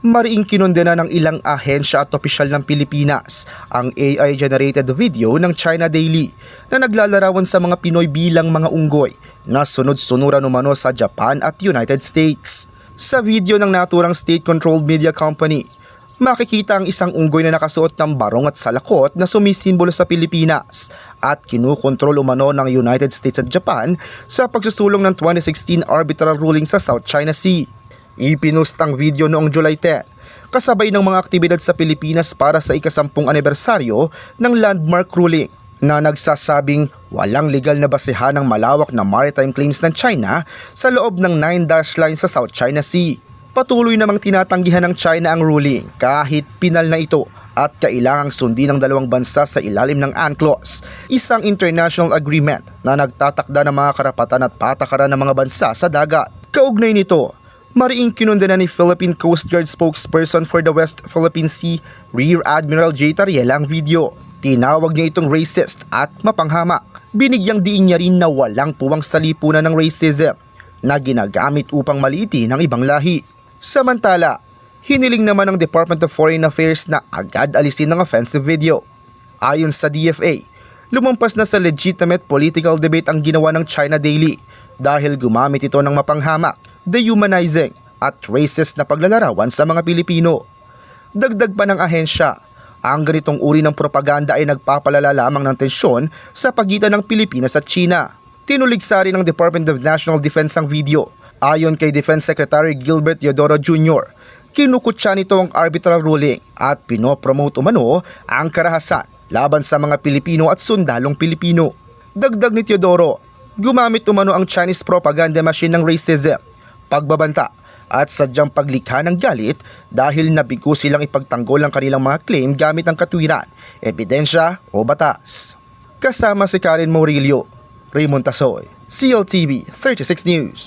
Mariing kinondena ng ilang ahensya at opisyal ng Pilipinas ang AI-generated video ng China Daily na naglalarawan sa mga Pinoy bilang mga unggoy na sunod-sunuran umano sa Japan at United States. Sa video ng naturang state-controlled media company, makikita ang isang unggoy na nakasuot ng barong at salakot na sumisimbolo sa Pilipinas at kinukontrol umano ng United States at Japan sa pagsusulong ng 2016 arbitral ruling sa South China Sea. Ipinost ang video noong July 10, kasabay ng mga aktibidad sa Pilipinas para sa ika-10 anibersaryo ng landmark ruling na nagsasabing walang legal na basehan ng malawak na maritime claims ng China sa loob ng 9-dash line sa South China Sea. Patuloy namang tinatanggihan ng China ang ruling kahit pinal na ito at kailangang sundin ng dalawang bansa sa ilalim ng UNCLOS, isang international agreement na nagtatakda ng mga karapatan at patakaran ng mga bansa sa dagat. Kaugnay nito, mariing kinundena ni Philippine Coast Guard spokesperson for the West Philippine Sea, Rear Admiral J. Tariela ang video. Tinawag niya itong racist at mapanghamak. Binigyang diin niya rin na walang puwang sa lipunan ng racism na ginagamit upang maliitin ang ibang lahi. Samantala, hiniling naman ng Department of Foreign Affairs na agad alisin ang offensive video. Ayon sa DFA, lumampas na sa legitimate political debate ang ginawa ng China Daily dahil gumamit ito ng mapanghamak, dehumanizing at racist na paglalarawan sa mga Pilipino. Dagdag pa ng ahensya, ang ganitong uri ng propaganda ay nagpapalala lamang ng tensyon sa pagitan ng Pilipinas at China. Tinuligsa rin ng Department of National Defense ang video. Ayon kay Defense Secretary Gilbert Teodoro Jr., kinukutya nito ang arbitral ruling at pinopromote umano ang karahasan laban sa mga Pilipino at sundalong Pilipino. Dagdag ni Teodoro, gumamit umano ang Chinese propaganda machine ng racism, pagbabanta at sadyang paglikha ng galit dahil nabigo silang ipagtanggol ang kanilang mga claim gamit ang katwiran, ebidensya o batas. Kasama si Karen Morillo, Raymond Tasoy, CLTV 36 News.